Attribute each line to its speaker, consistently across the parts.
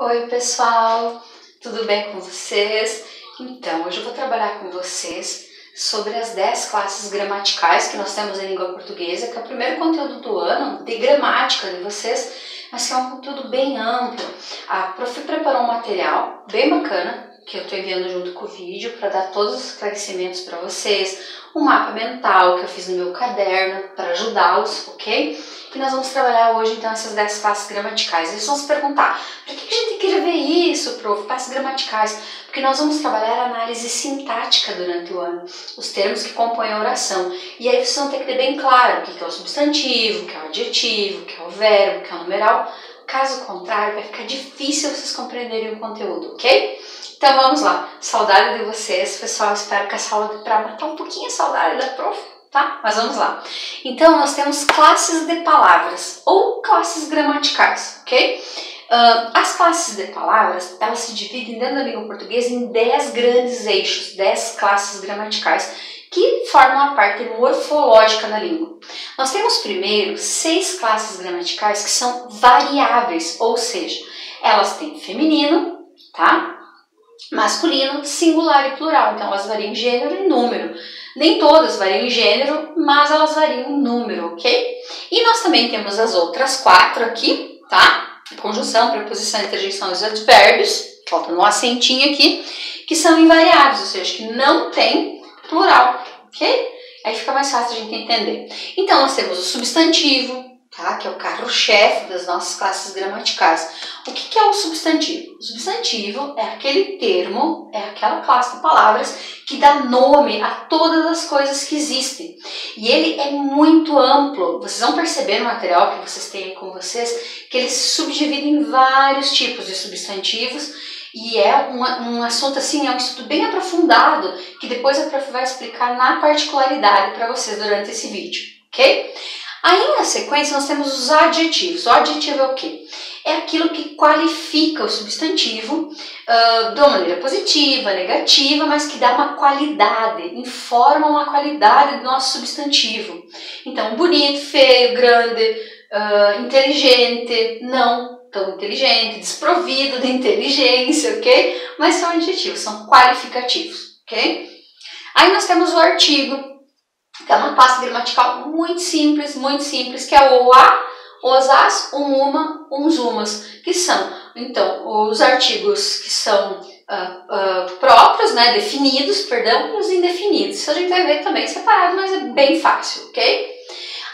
Speaker 1: Oi pessoal, tudo bem com vocês? Então, hoje eu vou trabalhar com vocês sobre as 10 classes gramaticais que nós temos em língua portuguesa, que é o primeiro conteúdo do ano de gramática de vocês, mas que é um conteúdo bem amplo. A Prof preparou um material bem bacana, que eu estou enviando junto com o vídeo para dar todos os esclarecimentos para vocês, um mapa mental que eu fiz no meu caderno para ajudá-los, ok? E nós vamos trabalhar hoje então essas 10 classes gramaticais. Eles vão se perguntar, por que a gente tem que ver isso, prof? Classes gramaticais? Porque nós vamos trabalhar a análise sintática durante o ano, os termos que compõem a oração. E aí vocês vão ter que ter bem claro o que é o substantivo, o que é o adjetivo, o que é o verbo, o que é o numeral. Caso contrário, vai ficar difícil vocês compreenderem o conteúdo, ok? Então vamos lá. Saudade de vocês, pessoal. Espero que essa aula dê para matar um pouquinho a saudade da prof. Tá? Mas vamos lá. Então, nós temos classes de palavras ou classes gramaticais, ok? As classes de palavras, elas se dividem dentro da língua portuguesa em 10 grandes eixos, 10 classes gramaticais, que formam a parte morfológica da língua. Nós temos primeiro 6 classes gramaticais que são variáveis, ou seja, elas têm feminino, tá? Masculino, singular e plural, então elas variam em gênero e número. Nem todas variam em gênero, mas elas variam em número, ok? E nós também temos as outras 4 aqui, tá? Conjunção, preposição, interjeição e os advérbios, falta um acentinho aqui, que são invariáveis, ou seja, que não tem plural, ok? Aí fica mais fácil a gente entender. Então nós temos o substantivo, tá? Que é o carro-chefe das nossas classes gramaticais. O que é o substantivo? O substantivo é aquele termo, é aquela classe de palavras que dá nome a todas as coisas que existem. E ele é muito amplo. Vocês vão perceber no material que vocês têm aí com vocês que ele se subdivide em vários tipos de substantivos e é um assunto assim, é um estudo bem aprofundado que depois a prof vai explicar na particularidade para vocês durante esse vídeo, ok? Aí na sequência nós temos os adjetivos. O adjetivo é o quê? É aquilo que qualifica o substantivo de uma maneira positiva, negativa, mas que dá uma qualidade, informa uma qualidade do nosso substantivo. Então, bonito, feio, grande, inteligente, não tão inteligente, desprovido de inteligência, ok? Mas são adjetivos, são qualificativos, ok? Aí nós temos o artigo, que é uma classe gramatical muito simples, que é o a, os, as, uma, uns, umas, que são, então, os artigos que são próprios, né, definidos, perdão, e os indefinidos. Isso a gente vai ver também separado, mas é bem fácil, ok?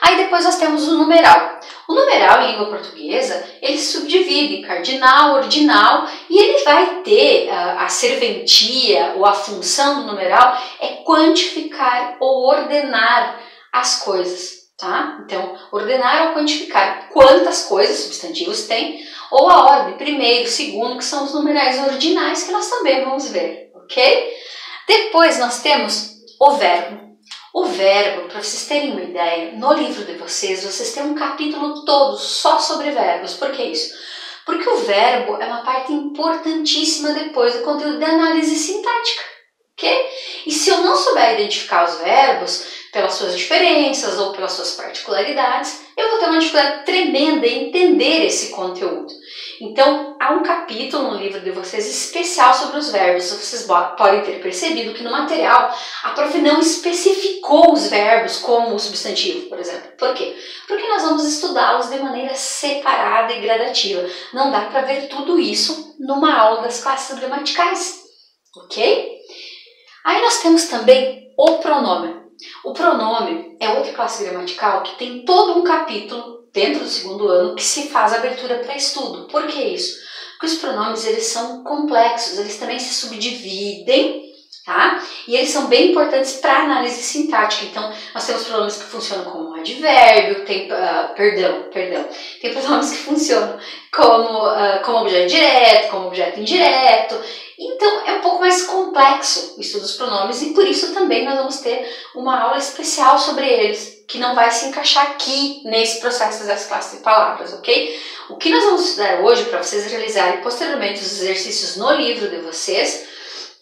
Speaker 1: Aí depois nós temos o numeral. O numeral em língua portuguesa, ele se subdivide em cardinal, ordinal, e ele vai ter a serventia ou a função do numeral é quantificar ou ordenar as coisas, tá? Então, ordenar ou quantificar quantas coisas, substantivos tem, ou a ordem, primeiro, segundo, que são os numerais ordinais, que nós também vamos ver, ok? Depois nós temos o verbo. O verbo, para vocês terem uma ideia, no livro de vocês têm um capítulo todo só sobre verbos. Por que isso? Porque o verbo é uma parte importantíssima depois do conteúdo de análise sintática, ok? E se eu não souber identificar os verbos pelas suas diferenças ou pelas suas particularidades, eu vou ter uma dificuldade tremenda em entender esse conteúdo. Então, há um capítulo no livro de vocês especial sobre os verbos. Vocês podem ter percebido que no material a prof não especificou os verbos como o substantivo, por exemplo. Por quê? Porque nós vamos estudá-los de maneira separada e gradativa. Não dá para ver tudo isso numa aula das classes gramaticais, ok? Aí nós temos também o pronome. O pronome é outra classe gramatical que tem todo um capítulo dentro do segundo ano que se faz abertura para estudo. Por que isso? Porque os pronomes eles são complexos, eles também se subdividem, tá? E eles são bem importantes para análise sintática. Então, nós temos pronomes que funcionam como advérbio, tem pronomes que funcionam como objeto direto, como objeto indireto. Então, é um pouco mais complexo o estudo dos pronomes e por isso também nós vamos ter uma aula especial sobre eles, que não vai se encaixar aqui nesse processo das classes de palavras, ok? O que nós vamos estudar hoje para vocês realizarem posteriormente os exercícios no livro de vocês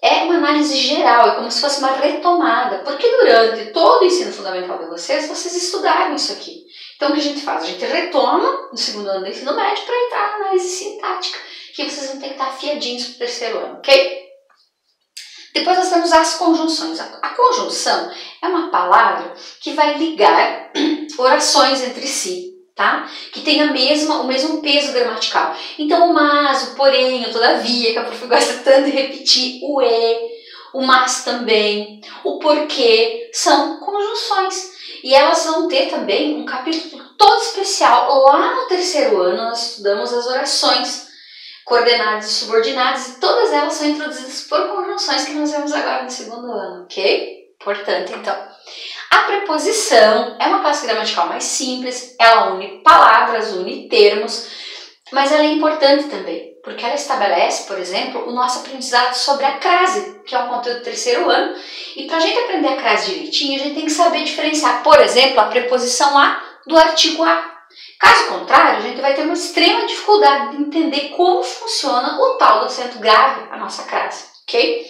Speaker 1: é uma análise geral, é como se fosse uma retomada, porque durante todo o ensino fundamental de vocês estudaram isso aqui. Então, o que a gente faz? A gente retoma no segundo ano do ensino médio para entrar na análise sintática, que vocês vão ter que estar afiadinhos para o terceiro ano, ok? Depois nós temos as conjunções. A conjunção é uma palavra que vai ligar orações entre si, tá? Que tem o mesmo peso gramatical. Então, o mas, o porém, o todavia, que a prof gosta tanto de repetir, o o mas também, o porquê, são conjunções. E elas vão ter também um capítulo todo especial. Lá no terceiro ano, nós estudamos as orações coordenadas e subordinadas, e todas elas são introduzidas por conjunções que nós vemos agora no segundo ano, ok? Portanto, então, a preposição é uma classe gramatical mais simples, ela une palavras, une termos, mas ela é importante também, porque ela estabelece, por exemplo, o nosso aprendizado sobre a crase, que é o conteúdo do terceiro ano, e para a gente aprender a crase direitinho, a gente tem que saber diferenciar, por exemplo, a preposição a do artigo a. Caso contrário, a gente vai ter uma extrema dificuldade de entender como funciona o tal do acento grave, a nossa crase, ok?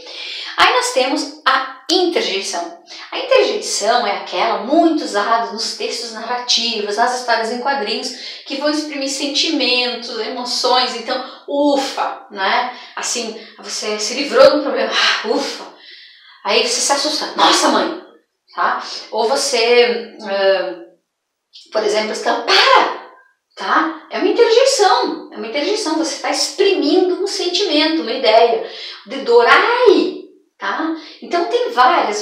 Speaker 1: Aí nós temos a interjeição. A interjeição é aquela muito usada nos textos narrativos, nas histórias em quadrinhos, que vão exprimir sentimentos, emoções. Então, ufa, né? Assim, você se livrou de um problema, ufa. Aí você se assusta, nossa mãe, tá? Ou você, por exemplo, está, para! Tá? É uma interjeição, você está exprimindo um sentimento, uma ideia de dor, ai, tá? Então tem várias,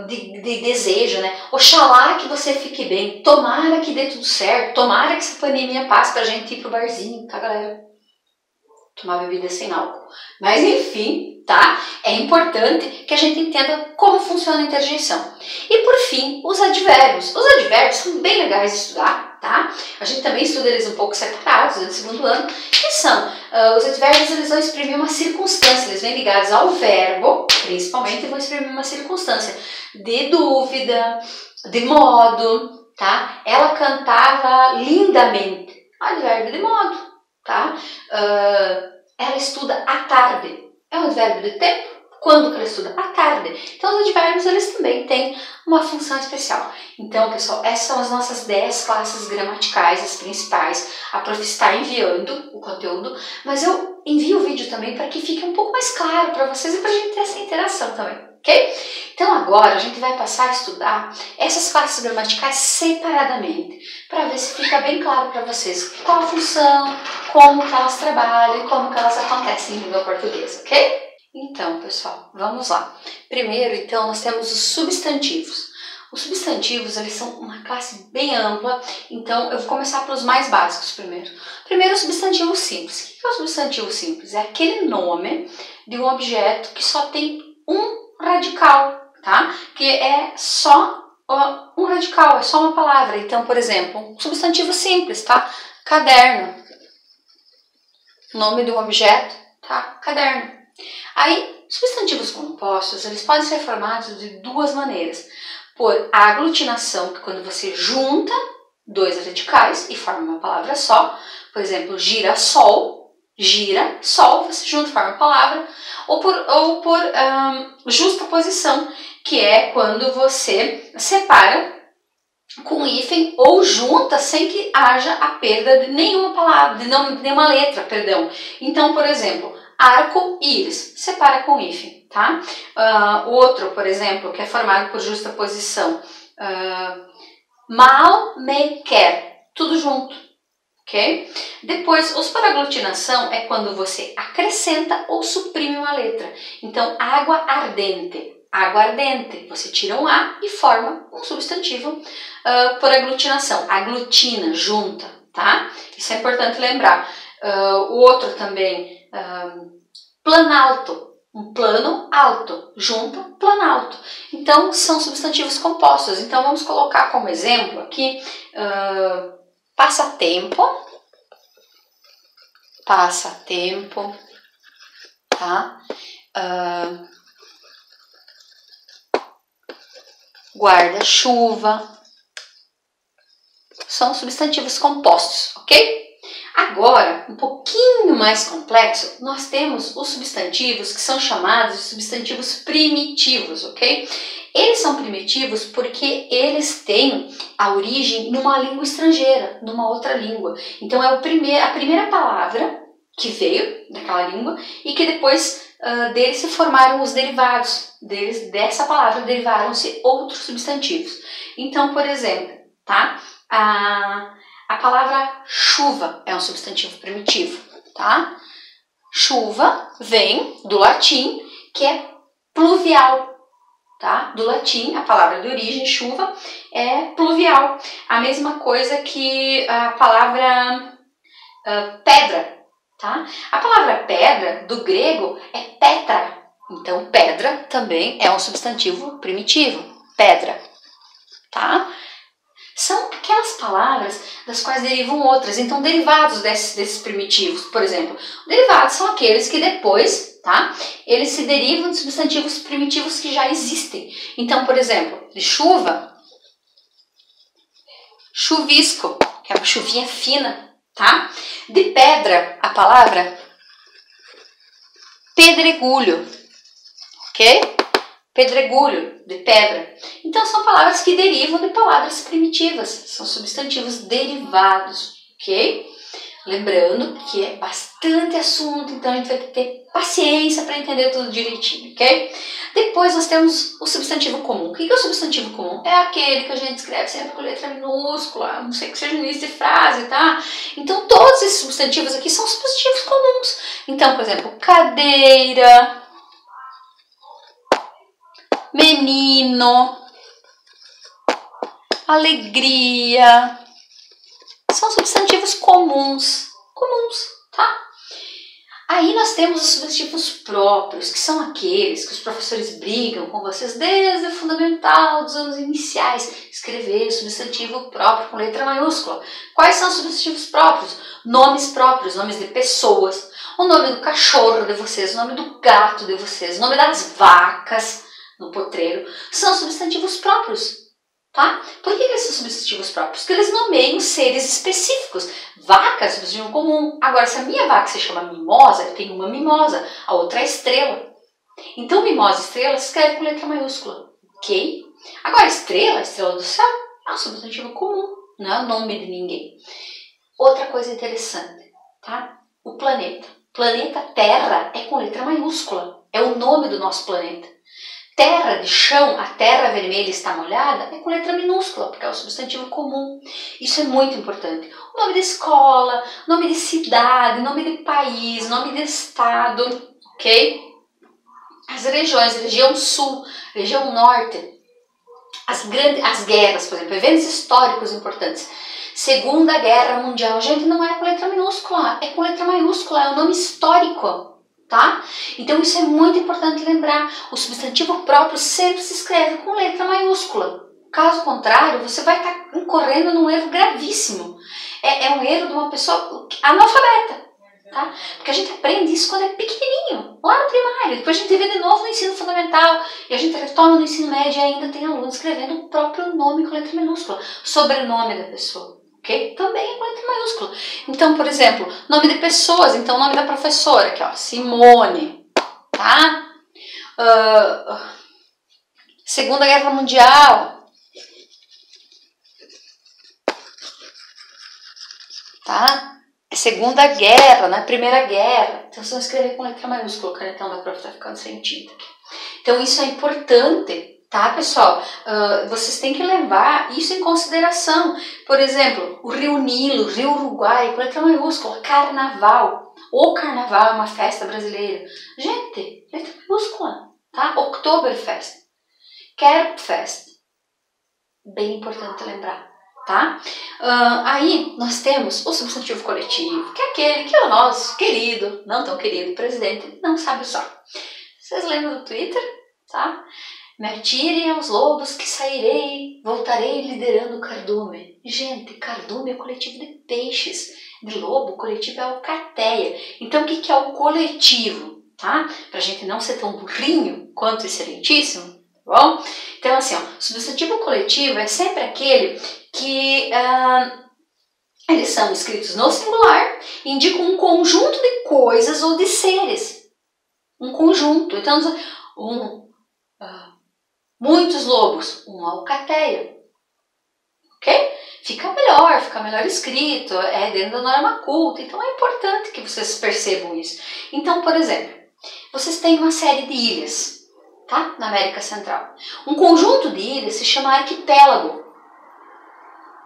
Speaker 1: de desejo, né? Oxalá que você fique bem, tomara que dê tudo certo, tomara que essa pandemia passe pra gente ir pro barzinho, tá, galera? Tomar bebida sem álcool. Mas enfim, tá? É importante que a gente entenda como funciona a interjeição. E por fim, os advérbios. Os advérbios são bem legais de estudar, tá? A gente também estuda eles um pouco separados no segundo ano. Que são? Os advérbios, eles vão exprimir uma circunstância, eles vêm ligados ao verbo, principalmente, e vão exprimir uma circunstância de dúvida, de modo, tá? Ela cantava lindamente. Advérbio de modo, tá? Ela estuda à tarde. É um advérbio de tempo. Quando que ela estuda? À tarde. Então, os advérbios, eles também têm uma função especial. Então, pessoal, essas são as nossas 10 classes gramaticais, as principais. A prof está enviando o conteúdo, mas eu envio o vídeo também para que fique um pouco mais claro para vocês e para a gente ter essa interação também, ok? Então, agora a gente vai passar a estudar essas classes gramaticais separadamente, para ver se fica bem claro para vocês qual a função, como que elas trabalham e como que elas acontecem em língua portuguesa, ok? Então, pessoal, vamos lá. Primeiro, então, nós temos os substantivos. Os substantivos, eles são uma classe bem ampla, então eu vou começar pelos mais básicos primeiro. Primeiro, o substantivo simples. O que é o substantivo simples? É aquele nome de um objeto que só tem um radical, tá? Que é só um radical, é só uma palavra. Então, por exemplo, um substantivo simples, tá? Caderno. Nome de um objeto, tá? Caderno. Aí, substantivos compostos, eles podem ser formados de duas maneiras. Por aglutinação, que é quando você junta dois radicais e forma uma palavra só. Por exemplo, girassol, gira, sol, você junta e forma uma palavra. Ou por justaposição, que é quando você separa com hífen ou junta sem que haja a perda de nenhuma palavra, de nenhuma letra, perdão. Então, por exemplo, arco-íris, separa com hífen, tá? Outro, por exemplo, que é formado por justaposição, mal, me, quer, tudo junto, ok? Depois, os por aglutinação é quando você acrescenta ou suprime uma letra. Então, água ardente, você tira um A e forma um substantivo por aglutinação, aglutina, junta, tá? Isso é importante lembrar. O outro também, planalto, um plano alto, junta, planalto. Então, são substantivos compostos. Então, vamos colocar como exemplo aqui, passatempo, tá? Guarda-chuva. São substantivos compostos, ok? Agora, um pouquinho mais complexo, nós temos os substantivos que são chamados de substantivos primitivos, ok? Eles são primitivos porque eles têm a origem numa língua estrangeira, numa outra língua. Então é a primeira palavra que veio daquela língua e que depois deles se formaram os derivados. Dessa palavra derivaram-se outros substantivos. Então, por exemplo, tá? A palavra chuva é um substantivo primitivo, tá? Chuva vem do latim, que é pluvial, tá? Do latim, a palavra de origem, chuva, é pluvial. A mesma coisa que a palavra pedra, tá? A palavra pedra, do grego, é petra. Então, pedra também é um substantivo primitivo, pedra, tá? São aquelas palavras das quais derivam outras, então derivados desses primitivos, por exemplo. Derivados são aqueles que depois, tá? Eles se derivam de substantivos primitivos que já existem. Então, por exemplo, de chuva, chuvisco, que é uma chuvinha fina, tá? De pedra, a palavra pedregulho, ok? Pedregulho, de pedra. Então, são palavras que derivam de palavras primitivas, são substantivos derivados, ok? Lembrando que é bastante assunto, então a gente vai ter paciência para entender tudo direitinho, ok? Depois nós temos o substantivo comum. O que é o substantivo comum? É aquele que a gente escreve sempre com letra minúscula, a não sei que seja no início de frase, tá? Então, todos esses substantivos aqui são substantivos comuns. Então, por exemplo, cadeira, menino, alegria, são substantivos comuns, tá? Aí nós temos os substantivos próprios, que são aqueles que os professores brigam com vocês desde o fundamental, dos anos iniciais, escrever substantivo próprio com letra maiúscula. Quais são os substantivos próprios? Nomes próprios, nomes de pessoas, o nome do cachorro de vocês, o nome do gato de vocês, o nome das vacas no potreiro, são substantivos próprios, tá? Por que eles são substantivos próprios? Porque eles nomeiam seres específicos. Vaca é substantivo comum. Agora, se a minha vaca se chama mimosa, eu tenho uma mimosa, a outra é estrela. Então, mimosa e estrela se escreve com letra maiúscula, ok? Agora, estrela do céu, é um substantivo comum, não é o nome de ninguém. Outra coisa interessante, tá? O planeta. Planeta Terra é com letra maiúscula, é o nome do nosso planeta. Terra de chão, a terra vermelha está molhada, é com letra minúscula, porque é o substantivo comum. Isso é muito importante. O nome de escola, nome de cidade, nome de país, nome de estado, ok? As regiões, região sul, região norte, as guerras, por exemplo, eventos históricos importantes. Segunda Guerra Mundial, gente, não é com letra minúscula, é com letra maiúscula, é o nome histórico. Tá? Então isso é muito importante lembrar. O substantivo próprio sempre se escreve com letra maiúscula. Caso contrário, você vai estar incorrendo num erro gravíssimo. É um erro de uma pessoa analfabeta. Tá? Porque a gente aprende isso quando é pequenininho, lá no primário. Depois a gente vê de novo no ensino fundamental. E a gente retoma no ensino médio e ainda tem alunos escrevendo o próprio nome com letra minúscula. Sobrenome da pessoa. Okay? Também é com letra maiúscula. Então, por exemplo, nome de pessoas. Então, o nome da professora, aqui, ó, Simone, tá? Segunda Guerra Mundial, tá? É Segunda Guerra, não é Primeira Guerra. Então, vocês vão escrever com letra maiúscula, o canetão da prof tá ficando sem tinta aqui. Então, isso é importante. Tá, pessoal? Vocês têm que levar isso em consideração. Por exemplo, o Rio Nilo, Rio Uruguai, com letra maiúscula, Carnaval. O Carnaval é uma festa brasileira. Gente, letra maiúscula, tá? Oktoberfest, Kerbfest. Bem importante lembrar, tá? Aí nós temos o substantivo coletivo, que é aquele que é o nosso querido, não tão querido presidente não sabe usar. Vocês lembram do Twitter? Tá? Me atirem aos lobos que sairei, voltarei liderando o cardume. Gente, cardume é coletivo de peixes. De lobo, o coletivo é a alcateia. Então, o que é o coletivo? Tá? Pra gente não ser tão burrinho quanto excelentíssimo, tá bom? Então, assim, ó, o substantivo coletivo é sempre aquele que eles são escritos no singular e indicam um conjunto de coisas ou de seres. Um conjunto. Então, Muitos lobos, uma alcateia. Ok? Fica melhor escrito, é dentro da norma culta. Então é importante que vocês percebam isso. Então, por exemplo, vocês têm uma série de ilhas, tá? Na América Central. Um conjunto de ilhas se chama arquipélago.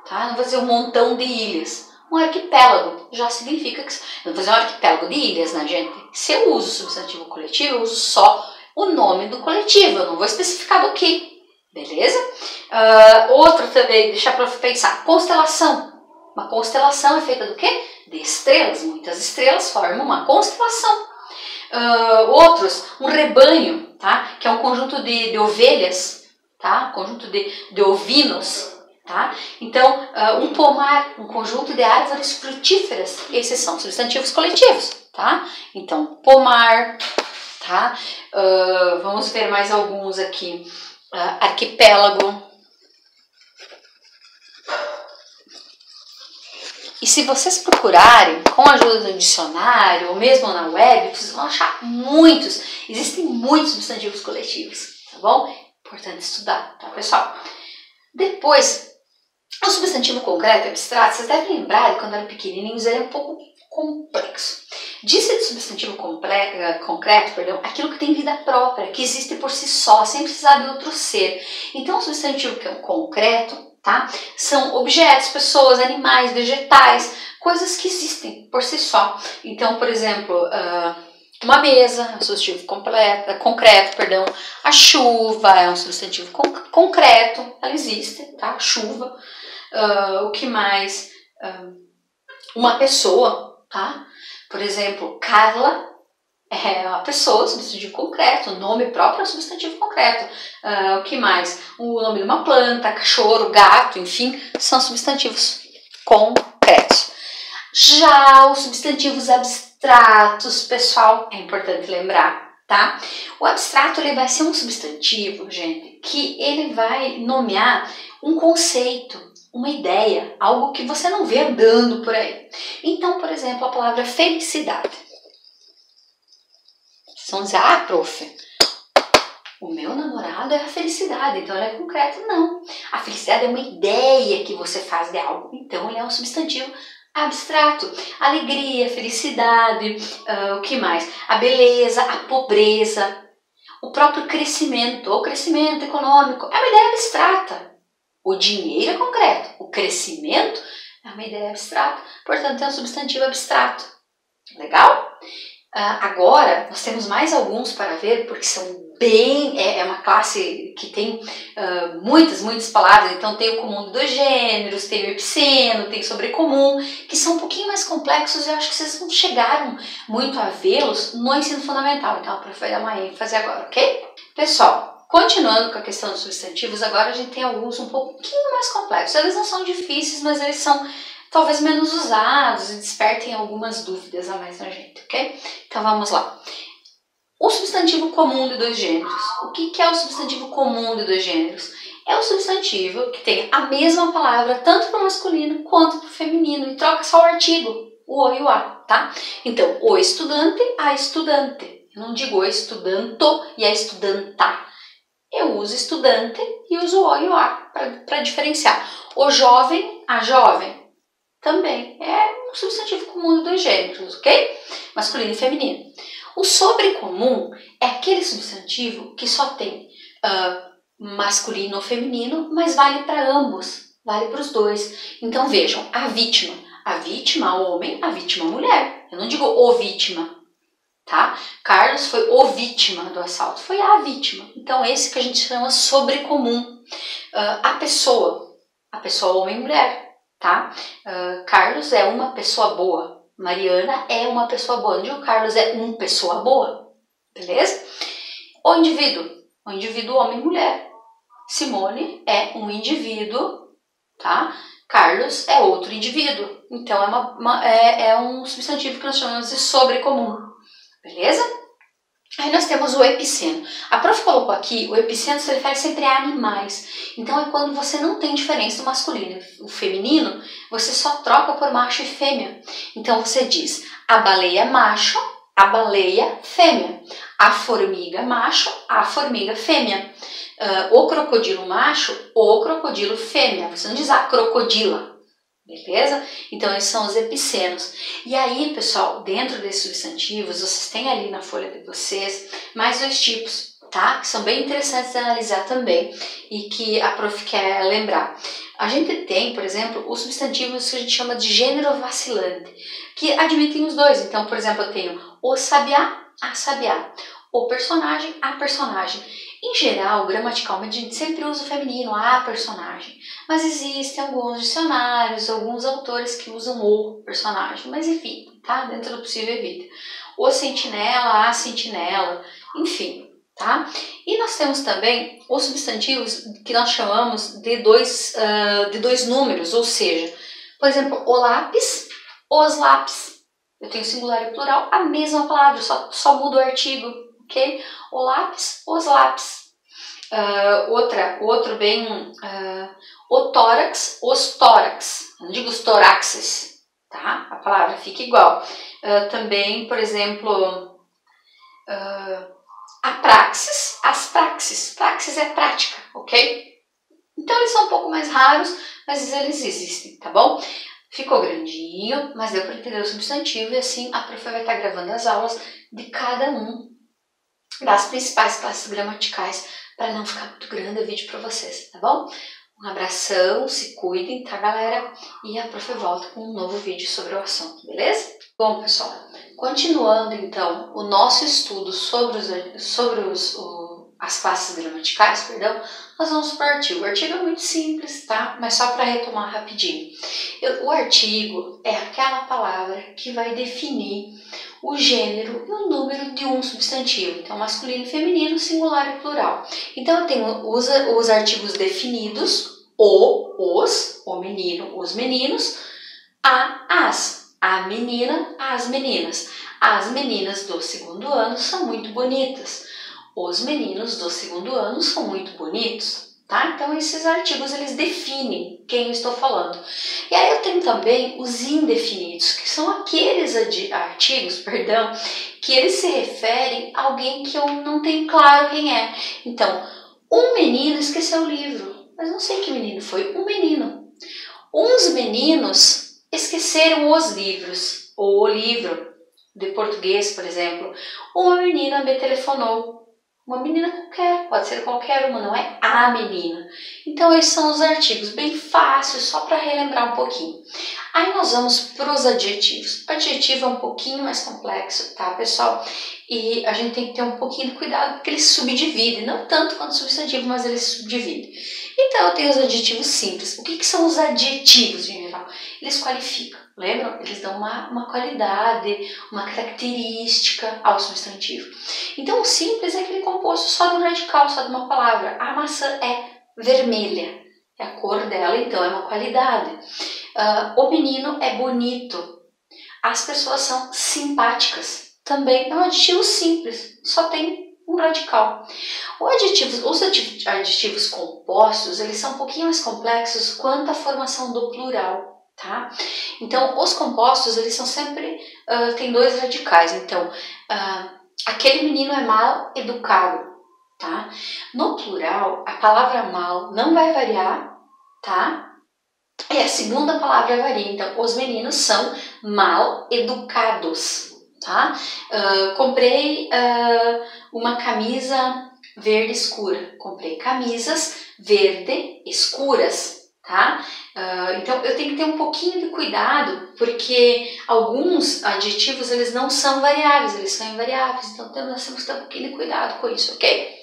Speaker 1: Tá? Não vou dizer um montão de ilhas. Um arquipélago já significa que... Eu vou fazer um arquipélago de ilhas, né, gente? Se eu uso o substantivo coletivo, eu uso só o nome do coletivo. Eu não vou especificar do que. Beleza? Outro também, deixa para pensar. Constelação. Uma constelação é feita do quê? De estrelas. Muitas estrelas formam uma constelação. Outros, um rebanho, tá? Que é um conjunto de ovelhas, tá? Um conjunto de ovinos. Tá? Então, um pomar, um conjunto de árvores frutíferas, esses são substantivos coletivos, tá? Então, pomar, tá? Vamos ver mais alguns aqui. Arquipélago. E se vocês procurarem com a ajuda do dicionário ou mesmo na web, vocês vão achar muitos, existem muitos substantivos coletivos, tá bom? Importante estudar, tá, pessoal? Depois, o substantivo concreto e abstrato, vocês devem lembrar de quando eram pequenininhos, ele é um pouco complexo. Diz-se de substantivo concreto, aquilo que tem vida própria, que existe por si só, sem precisar de outro ser. Então, o substantivo que é concreto, tá? São objetos, pessoas, animais, vegetais, coisas que existem por si só. Então, por exemplo, uma mesa é um substantivo concreto. A chuva é um substantivo concreto, ela existe, tá? Chuva. O que mais? Uma pessoa, tá? Por exemplo, Carla é uma pessoa, substantivo concreto. O nome próprio é um substantivo concreto. O que mais? O nome de uma planta, cachorro, gato, enfim, são substantivos concretos. Já os substantivos abstratos, pessoal, é importante lembrar, tá? O abstrato ele vai ser um substantivo, gente, que ele vai nomear um conceito, uma ideia, algo que você não vê andando por aí. Então, por exemplo, a palavra felicidade. Vocês vão dizer, prof, o meu namorado é a felicidade, então ele é concreto. Não, a felicidade é uma ideia que você faz de algo, então ele é um substantivo abstrato. Alegria, felicidade, o que mais? A beleza, a pobreza, o próprio crescimento, o crescimento econômico, é uma ideia abstrata. O dinheiro é concreto, o crescimento é uma ideia abstrata, portanto é um substantivo abstrato. Legal? Agora, nós temos mais alguns para ver, porque são bem... É uma classe que tem muitas palavras, então tem o comum dos gêneros, tem o epiceno, tem o sobrecomum, que são um pouquinho mais complexos e eu acho que vocês não chegaram muito a vê-los no ensino fundamental, então a prof vai dar uma ênfase agora, ok? Pessoal, continuando com a questão dos substantivos, agora a gente tem alguns um pouquinho mais complexos. Eles não são difíceis, mas eles são talvez menos usados e despertem algumas dúvidas a mais na gente, ok? Então vamos lá. O substantivo comum de dois gêneros. O que é o substantivo comum de dois gêneros? É o substantivo que tem a mesma palavra tanto para o masculino quanto para o feminino e troca só o artigo, o e o a, tá? Então, o estudante, a estudante. Eu não digo o estudanto e a estudanta. Eu uso estudante e uso o e o a para diferenciar. O jovem, a jovem. Também é um substantivo comum de dois gêneros, ok? Masculino e feminino. O sobrecomum é aquele substantivo que só tem masculino ou feminino, mas vale para ambos, vale para os dois. Então vejam, a vítima homem, a vítima mulher. Eu não digo o vítima, tá? Carlos foi o vítima do assalto, foi a vítima. Então esse que a gente chama sobrecomum. A pessoa homem e mulher. Tá? Carlos é uma pessoa boa. Mariana é uma pessoa boa. Onde o Carlos é uma pessoa boa. Beleza? O indivíduo homem e mulher. Simone é um indivíduo. Tá? Carlos é outro indivíduo. Então é um substantivo que nós chamamos de sobrecomum. Beleza? Aí nós temos o epiceno. A prof colocou aqui, o epiceno se refere sempre a animais. Então é quando você não tem diferença do masculino e o feminino, você só troca por macho e fêmea. Então você diz a baleia macho, a baleia fêmea. A formiga macho, a formiga fêmea. O crocodilo macho, o crocodilo fêmea. Você não diz a crocodila. Beleza? Então, esses são os epicenos. E aí, pessoal, dentro desses substantivos, vocês têm ali na folha de vocês mais 2 tipos, tá? Que são bem interessantes de analisar também e que a prof quer lembrar. A gente tem, por exemplo, os substantivos que a gente chama de gênero vacilante, que admitem os dois. Então, por exemplo, eu tenho o sabiá, a sabiá, o personagem, a personagem. Em geral, gramaticalmente, a gente sempre usa o feminino, a personagem. Mas existem alguns dicionários, alguns autores que usam o personagem. Mas enfim, tá? Dentro do possível evita. O sentinela, a sentinela, enfim, tá? E nós temos também os substantivos que nós chamamos de dois números, ou seja, por exemplo, o lápis, os lápis. Eu tenho singular e plural, a mesma palavra, só muda o artigo, ok? O lápis, os lápis. Outro bem, o tórax, os tórax. Não digo os toraxes, tá? A palavra fica igual. Também, por exemplo, a praxis, as praxis. Praxis é prática, ok? Então eles são um pouco mais raros, mas eles existem, tá bom? Ficou grandinho, mas deu para entender o substantivo e assim a prof vai estar gravando as aulas de cada um das principais classes gramaticais para não ficar muito grande o vídeo para vocês, tá bom? Um abração, se cuidem, tá, galera? E a prof volta com um novo vídeo sobre o assunto, beleza? Bom, pessoal, continuando então o nosso estudo sobre as classes gramaticais, perdão, nós vamos para o artigo. O artigo é muito simples, tá? Mas só para retomar rapidinho. O artigo é aquela palavra que vai definir o gênero e o número de um substantivo. Então, masculino e feminino, singular e plural. Então, eu tenho os artigos definidos, o menino, os meninos, a menina, as meninas. As meninas do segundo ano são muito bonitas. Os meninos do segundo ano são muito bonitos, tá? Então, esses artigos, eles definem quem eu estou falando. E aí eu tenho também os indefinidos, que são aqueles artigos, que eles se referem a alguém que eu não tenho claro quem é. Então, um menino esqueceu o livro, mas não sei que menino foi, um menino. Uns meninos esqueceram os livros, ou o livro de português, por exemplo. Uma menina me telefonou. Uma menina qualquer, pode ser qualquer uma, não é a menina. Então, esses são os artigos, bem fáceis, só para relembrar um pouquinho. Aí nós vamos para os adjetivos. O adjetivo é um pouquinho mais complexo, tá, pessoal? E a gente tem que ter um pouquinho de cuidado, porque ele subdivide, não tanto quanto o substantivo, mas ele subdivide. Então, eu tenho os adjetivos simples. O que são os adjetivos, em geral? Eles qualificam, lembram? Eles dão uma qualidade, uma característica ao substantivo. Então, o simples é aquele composto só de um radical, só de uma palavra. A maçã é vermelha, é a cor dela, então é uma qualidade. O menino é bonito. As pessoas são simpáticas. Também é um adjetivo simples, só tem um radical. Os adjetivos compostos, eles são um pouquinho mais complexos quanto à formação do plural, tá? Então, os compostos, eles são sempre, tem 2 radicais. Então, aquele menino é mal educado, tá? No plural, a palavra mal não vai variar, tá? E a segunda palavra varia. Então, os meninos são mal educados, tá? Comprei uma camisa verde escura. Comprei camisas verde escuras, tá? Então, eu tenho que ter um pouquinho de cuidado, porque alguns adjetivos, eles não são variáveis, eles são invariáveis. Então, nós temos que ter um pouquinho de cuidado com isso, ok?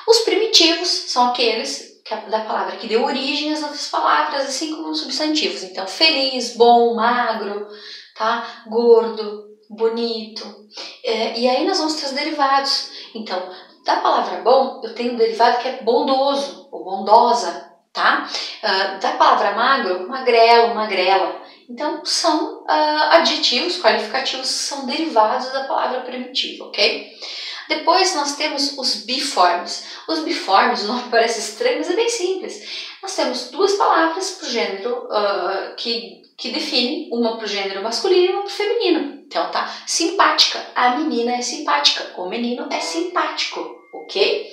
Speaker 1: Os primitivos são aqueles da palavra que deu origem às outras palavras, assim como os substantivos. Então, feliz, bom, magro, tá? Gordo, bonito. E aí nós vamos ter os derivados. Então, da palavra bom, eu tenho um derivado que é bondoso ou bondosa, tá? Da palavra magro, magrelo, magrela. Então, são adjetivos qualificativos, são derivados da palavra primitiva, ok? Depois nós temos os biformes. Os biformes, o nome parece estranho, mas é bem simples. Nós temos 2 palavras para o gênero que definem, uma para o gênero masculino e uma para o feminino. Então, tá? Simpática. A menina é simpática. O menino é simpático, ok?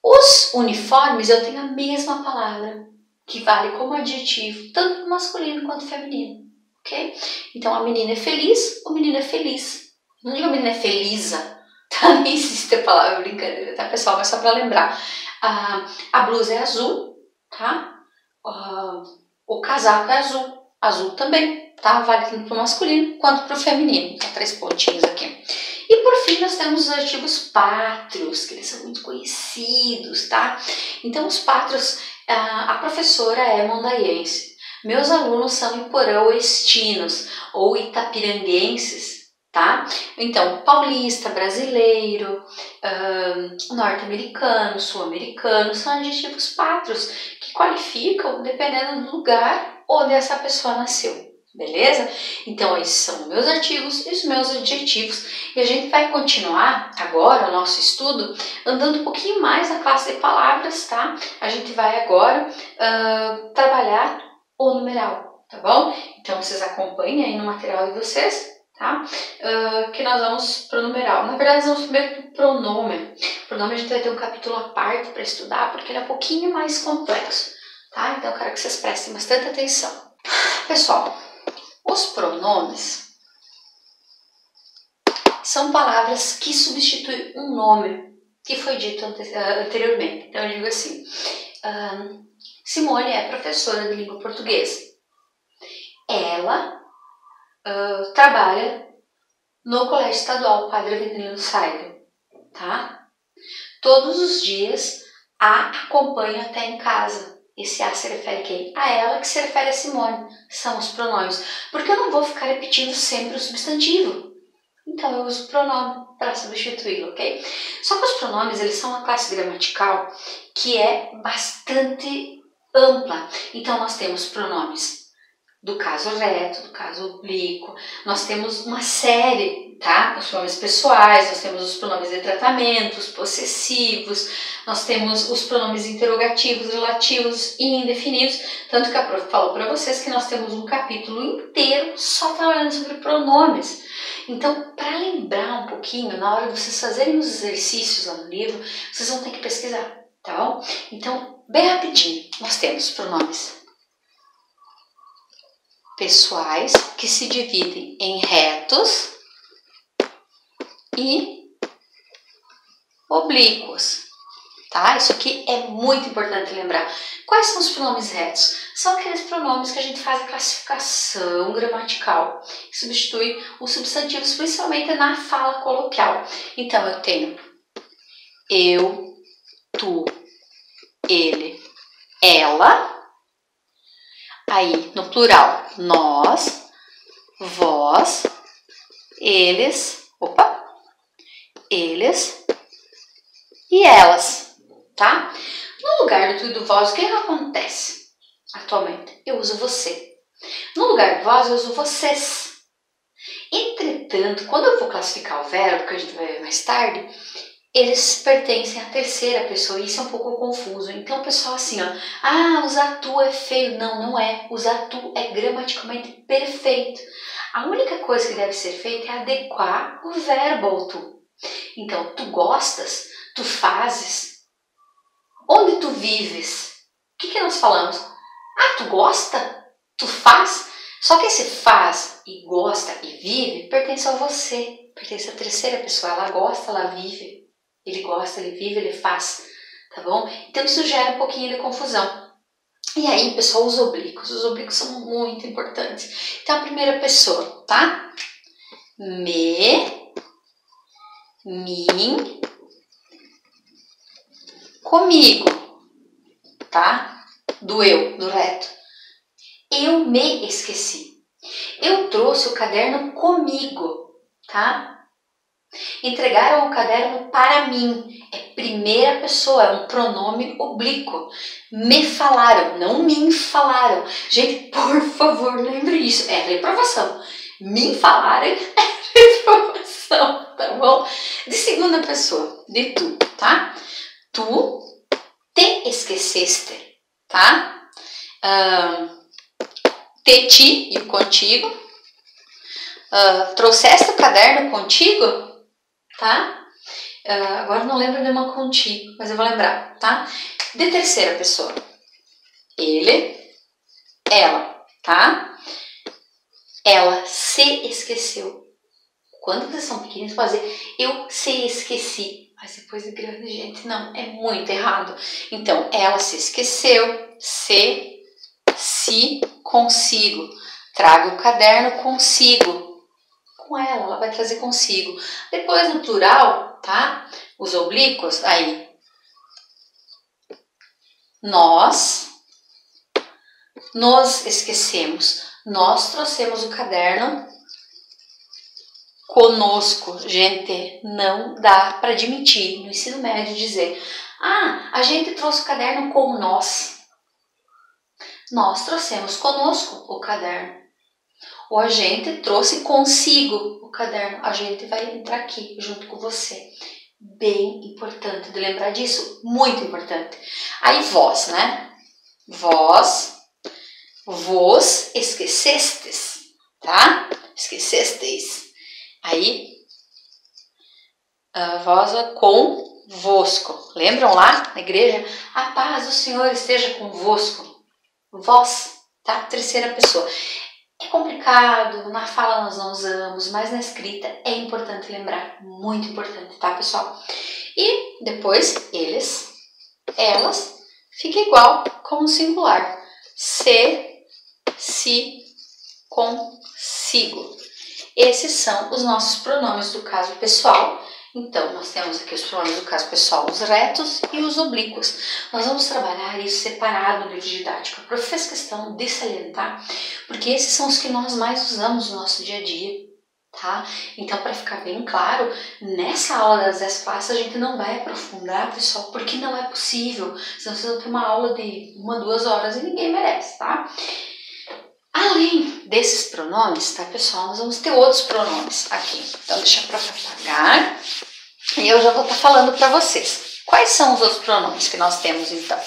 Speaker 1: Os uniformes, eu tenho a mesma palavra, que vale como adjetivo, tanto no masculino quanto no feminino, ok? Então, a menina é feliz, o menino é feliz. Não digo a menina é feliza, tá? Nem existe a palavra, brincadeira, tá, pessoal? Mas só para lembrar. A blusa é azul, tá? O casaco é azul. Azul também, tá? Vale tanto para o masculino quanto para o feminino. Tá? 3 pontinhos aqui. E por fim nós temos os adjetivos pátrios, que eles são muito conhecidos, tá? Então os pátrios, a professora é mondaiense. Meus alunos são iporão-estinos ou itapiranguenses, tá? Então, paulista, brasileiro, norte-americano, sul-americano, são adjetivos pátrios que qualificam dependendo do lugar onde essa pessoa nasceu, beleza? Então, esses são os meus artigos e os meus adjetivos. E a gente vai continuar agora o nosso estudo andando um pouquinho mais na classe de palavras, tá? A gente vai agora trabalhar o numeral, tá bom? Então, vocês acompanhem aí no material de vocês, tá? Que nós vamos pro numeral. Na verdade, nós vamos primeiro pro pronome. O pronome a gente vai ter um capítulo à parte para estudar, porque ele é um pouquinho mais complexo, tá? Então, eu quero que vocês prestem bastante atenção. Pessoal, os pronomes são palavras que substituem um nome que foi dito anteriormente. Então, eu digo assim, Simone é professora de língua portuguesa. Ela trabalha no Colégio Estadual Padre Avelino Saido, tá? Todos os dias a acompanho até em casa. Esse a se refere a quem? A ela, que se refere a Simone. São os pronomes. Porque eu não vou ficar repetindo sempre o substantivo. Então eu uso o pronome para substituí-lo, ok? Só que os pronomes, eles são uma classe gramatical que é bastante ampla. Então nós temos pronomes do caso reto, do caso oblíquo, nós temos uma série, tá? Os pronomes pessoais, nós temos os pronomes de tratamento, os possessivos, nós temos os pronomes interrogativos, relativos e indefinidos, tanto que a prof falou para vocês que nós temos um capítulo inteiro só trabalhando sobre pronomes. Então, para lembrar um pouquinho, na hora de vocês fazerem os exercícios lá no livro, vocês vão ter que pesquisar, tá bom? Então, bem rapidinho, nós temos pronomes pessoais, que se dividem em retos e oblíquos, tá? Isso aqui é muito importante lembrar. Quais são os pronomes retos? São aqueles pronomes que a gente faz a classificação gramatical, que substitui os substantivos, principalmente na fala coloquial. Então, eu tenho eu, tu, ele, ela. Aí, no plural, nós, vós, eles e elas, tá? No lugar do tu e do vós, o que acontece atualmente? Eu uso você. No lugar do vós, eu uso vocês. Entretanto, quando eu vou classificar o verbo, que a gente vai ver mais tarde, eles pertencem à terceira pessoa, e isso é um pouco confuso. Então, o pessoal assim, ó, usar tu é feio. Não, não é. Usar tu é gramaticalmente perfeito. A única coisa que deve ser feita é adequar o verbo ao tu. Então, tu gostas, tu fazes. Onde tu vives? O que nós falamos? Tu gosta? Tu faz? Só que esse faz e gosta e vive pertence a você, pertence à terceira pessoa. Ela gosta, ela vive. Ele gosta, ele vive, ele faz, tá bom? Então isso gera um pouquinho de confusão. E aí, pessoal, os oblíquos são muito importantes. Então, a primeira pessoa, tá? Me, mim, comigo, tá? Do eu, do reto. Eu me esqueci. Eu trouxe o caderno comigo, tá? Entregaram o caderno para mim. É primeira pessoa, é um pronome oblíquo. Me falaram, não me falaram. Gente, por favor, lembre isso. É reprovação. Me falaram é reprovação, tá bom? De segunda pessoa, de tu, tá? Tu te esqueceste, tá? Te, ti e o contigo. Trouxeste o caderno contigo? Tá? Agora não lembro de uma contigo, mas eu vou lembrar, tá? De terceira pessoa. Ele, ela, tá? Ela se esqueceu. Quando vocês são pequenos, pode dizer, eu se esqueci. Mas depois de grande, gente, não, é muito errado. Então, ela se esqueceu, se consigo. Traga o caderno consigo. Com ela vai trazer consigo. Depois, no plural, tá? Os oblíquos, aí. Nós nos esquecemos. Nós trouxemos o caderno conosco. Gente, não dá para admitir no ensino médio dizer: a gente trouxe o caderno com nós. Nós trouxemos conosco o caderno. Ou a gente trouxe consigo o caderno. A gente vai entrar aqui junto com você. Bem importante de lembrar disso. Muito importante. Aí vós, né? Vós esquecestes, tá? Esquecestes. Aí, vós convosco. Lembram lá na igreja? A paz do Senhor esteja convosco. Vós, tá? Terceira pessoa. É complicado, na fala nós não usamos, mas na escrita é importante lembrar. Muito importante, tá, pessoal? E depois, eles, elas, fica igual com o singular. Se, consigo. Esses são os nossos pronomes do caso pessoal. Então, nós temos aqui os pronomes do caso pessoal, os retos e os oblíquos. Nós vamos trabalhar isso separado no livro didático. A prof fez questão de salientar, porque esses são os que nós mais usamos no nosso dia a dia, tá? Então, para ficar bem claro, nessa aula das 10 classes a gente não vai aprofundar, pessoal, porque não é possível. Senão vocês vão ter uma aula de 1, 2 horas e ninguém merece, tá? Além desses pronomes, tá, pessoal, nós vamos ter outros pronomes aqui. Então, deixa a prof apagar e eu já vou estar falando para vocês. Quais são os outros pronomes que nós temos, então?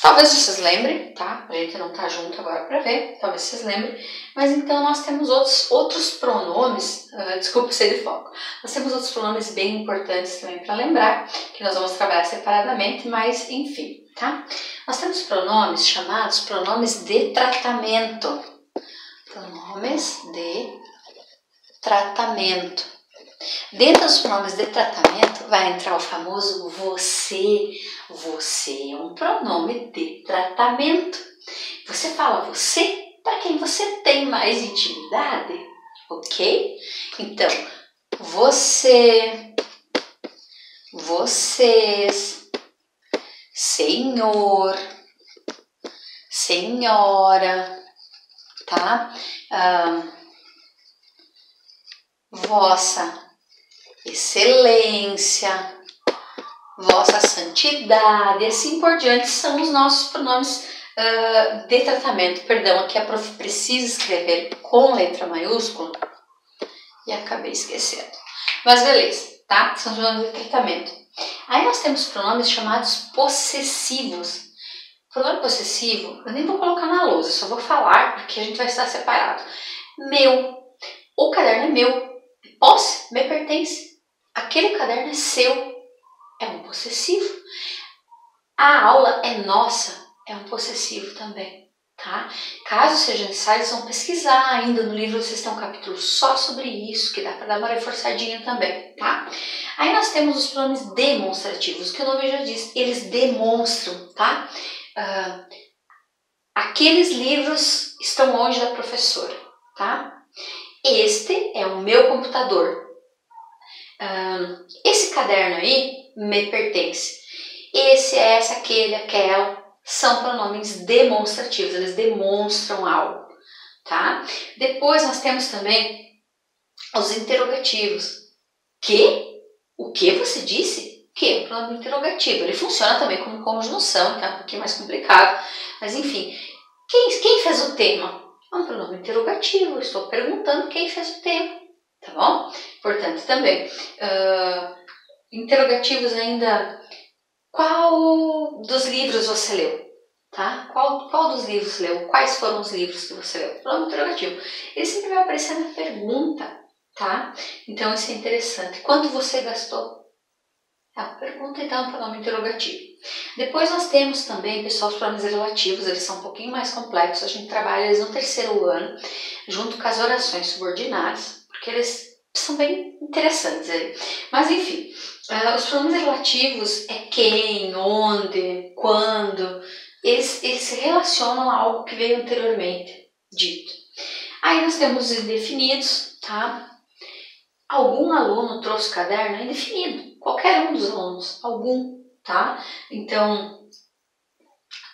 Speaker 1: Talvez vocês lembrem, tá? A gente não tá junto agora para ver, talvez vocês lembrem. Mas então nós temos outros pronomes, desculpa ser de foco. Nós temos outros pronomes bem importantes também para lembrar, que nós vamos trabalhar separadamente, mas enfim, tá? Nós temos pronomes chamados pronomes de tratamento. Pronomes de tratamento. Dentro dos pronomes de tratamento vai entrar o famoso você. Você é um pronome de tratamento. Você fala você para quem você tem mais intimidade, ok? Então, você, vocês, senhor, senhora, tá? Vossa excelência, vossa santidade, assim por diante, são os nossos pronomes de tratamento. Perdão, aqui a prof precisa escrever com letra maiúscula e acabei esquecendo. Mas beleza, tá? São os pronomes de tratamento. Aí nós temos pronomes chamados possessivos. Pronome possessivo, eu nem vou colocar na lousa, só vou falar porque a gente vai estar separado. Meu, o caderno é meu. Posse, me pertence. Aquele caderno é seu. É um possessivo. A aula é nossa. É um possessivo também, tá? Caso seja necessário, vocês vão pesquisar ainda no livro, vocês têm um capítulo só sobre isso, que dá para dar uma reforçadinha também, tá? Aí nós temos os pronomes demonstrativos, que o nome já diz, eles demonstram, tá? Aqueles livros estão longe da professora, tá? Este é o meu computador. Esse caderno aí me pertence. Esse, essa, aquele, aquela são pronomes demonstrativos, eles demonstram algo, tá? Depois nós temos também os interrogativos. O que você disse? Que é um pronome interrogativo. Ele funciona também como conjunção, que é um pouquinho mais complicado, mas enfim. Quem fez o tema? É um pronome interrogativo, estou perguntando quem fez o tema, tá bom? Portanto, também, interrogativos ainda, qual dos livros você leu? tá? Qual dos livros você leu? Quais foram os livros que você leu? Pronome interrogativo. Ele sempre vai aparecer na pergunta, tá? Então isso é interessante. Quanto você gastou? É uma pergunta, então, pronome interrogativo. Depois nós temos também, pessoal, os pronomes relativos, eles são um pouquinho mais complexos. A gente trabalha eles no terceiro ano, junto com as orações subordinadas, porque eles são bem interessantes aí. Mas enfim, os pronomes relativos é quem, onde, quando, eles se relacionam a algo que veio anteriormente dito. Aí nós temos os indefinidos, tá? Algum aluno trouxe o caderno indefinido, qualquer um dos alunos, algum, tá? Então,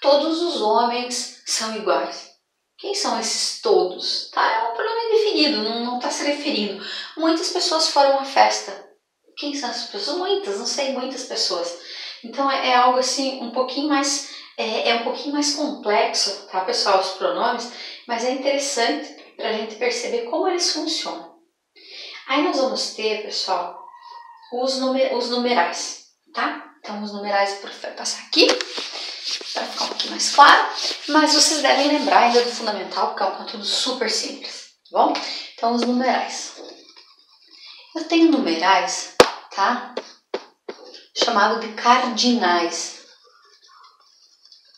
Speaker 1: todos os homens são iguais. Quem são esses todos? Tá? É um pronome indefinido, não está se referindo. Muitas pessoas foram à festa. Quem são essas pessoas? Muitas, não sei, muitas pessoas. Então é algo assim um pouquinho mais um pouquinho mais complexo, tá, pessoal, os pronomes, mas é interessante para a gente perceber como eles funcionam. Aí nós vamos ter, pessoal, os numerais, tá? Então os numerais vou passar aqui para ficar um pouquinho mais claro, mas vocês devem lembrar ainda do fundamental, porque é um conteúdo super simples, tá bom? Então os numerais. Eu tenho numerais, tá? Chamado de cardinais.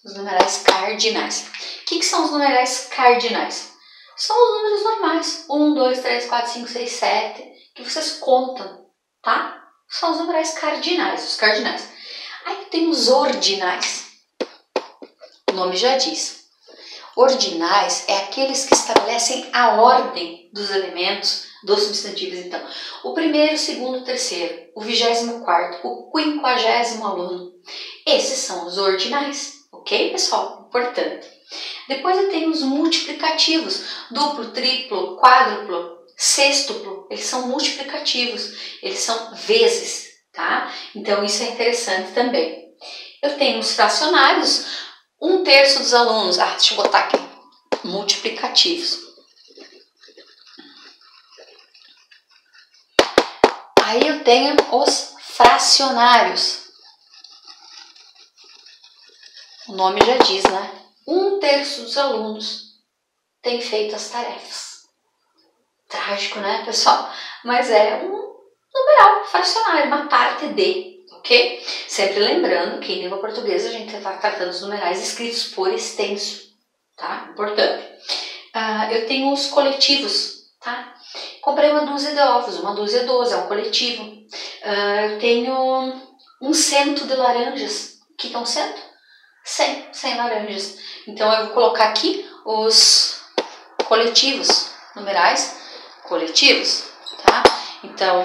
Speaker 1: Os numerais cardinais. O que são os numerais cardinais? São os números normais. 1, 2, 3, 4, 5, 6, 7, que vocês contam, tá? São os numerais cardinais, os cardinais. Aí tem os ordinais. O nome já diz. Ordinais é aqueles que estabelecem a ordem dos elementos dos substantivos. Então, o primeiro, o segundo, o terceiro, o 24º, o 50º aluno. Esses são os ordinais, ok, pessoal? Importante. Depois eu tenho os multiplicativos, duplo, triplo, quádruplo, sextuplo, eles são multiplicativos, eles são vezes, tá? Então isso é interessante também. Eu tenho os fracionários, 1/3 dos alunos, deixa eu botar aqui, multiplicativos. Aí eu tenho os fracionários, o nome já diz, né? 1/3 dos alunos tem feito as tarefas. Trágico, né, pessoal? Mas é um numeral fracionário, uma parte de, ok? Sempre lembrando que em língua portuguesa a gente está tratando os numerais escritos por extenso, tá? Importante. Eu tenho os coletivos, tá? Comprei uma dúzia de ovos, uma dúzia de 12, é um coletivo. Eu tenho um cento de laranjas. O que é um cento? 100 laranjas. Então eu vou colocar aqui os coletivos, numerais coletivos, tá? Então,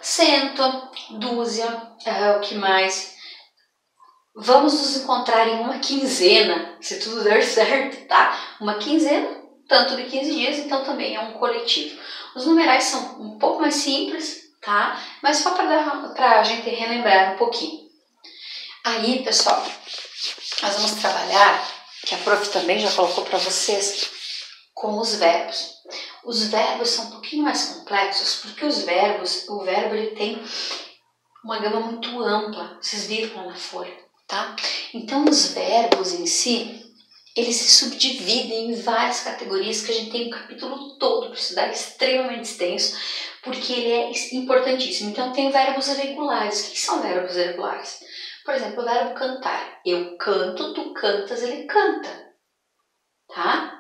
Speaker 1: cento, dúzia, o que mais? Vamos nos encontrar em uma quinzena, se tudo der certo, tá? Uma quinzena, tanto de 15 dias, então também é um coletivo. Os numerais são um pouco mais simples, tá? Mas só para a gente relembrar um pouquinho. Aí, pessoal, nós vamos trabalhar, que a prof também já colocou para vocês, com os verbos. Os verbos são um pouquinho mais complexos, porque o verbo ele tem uma gama muito ampla, vocês viram na folha, tá? Então os verbos em si, eles se subdividem em várias categorias que a gente tem um capítulo todo para estudar, extremamente extenso, porque ele é importantíssimo. Então tem verbos irregulares. O que são verbos irregulares? Por exemplo, o verbo cantar. Eu canto, tu cantas, ele canta, tá?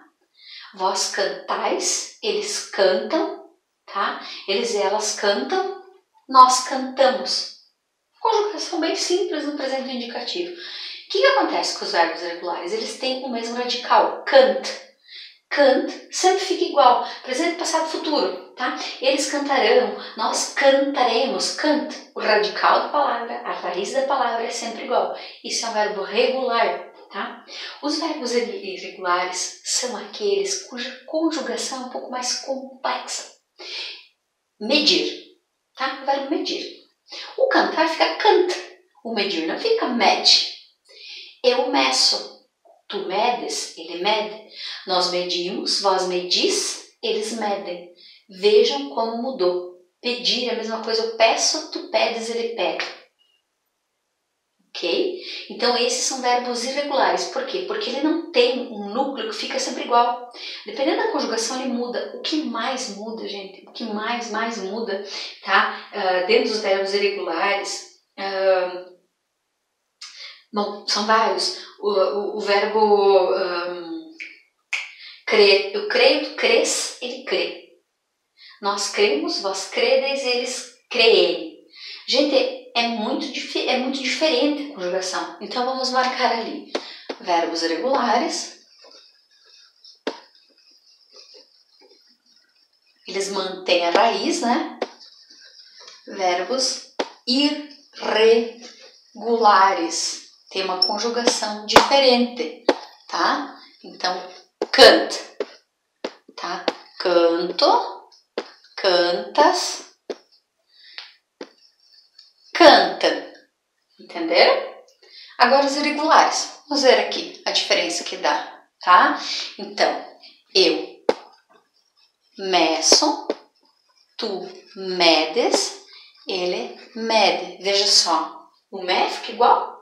Speaker 1: Vós cantais, eles cantam, tá? Eles e elas cantam, nós cantamos. Conjugação bem simples no presente indicativo. O que acontece com os verbos irregulares? Eles têm o mesmo radical, cant. Cant sempre fica igual, presente, passado, futuro, tá? Eles cantarão, nós cantaremos, cant. O radical da palavra, a raiz da palavra é sempre igual. Isso é um verbo regular, tá? Os verbos irregulares são aqueles cuja conjugação é um pouco mais complexa. Medir, tá? O verbo medir. O cantar fica canta, o medir não fica mede. Eu meço. Tu medes, ele mede. Nós medimos, vós medis, eles medem. Vejam como mudou. Pedir é a mesma coisa. Eu peço, tu pedes, ele pede. ok? Então esses são verbos irregulares. Por quê? Porque ele não tem um núcleo que fica sempre igual. Dependendo da conjugação ele muda. O que mais muda, gente? O que mais muda, tá? Dentro dos verbos irregulares, bom, são vários. O verbo crer, eu creio, tu crês, ele crê. Nós cremos, vós credes, eles creem. Gente, é muito diferente a conjugação. Então vamos marcar ali verbos irregulares. Eles mantêm a raiz, né? Verbos irregulares. Tem uma conjugação diferente, tá? Então, canta, tá? Canto, cantas, cantam. Entenderam? Agora os irregulares. Vamos ver aqui a diferença que dá, tá? Então, eu meço, tu medes, ele mede. Veja só, o me fica igual,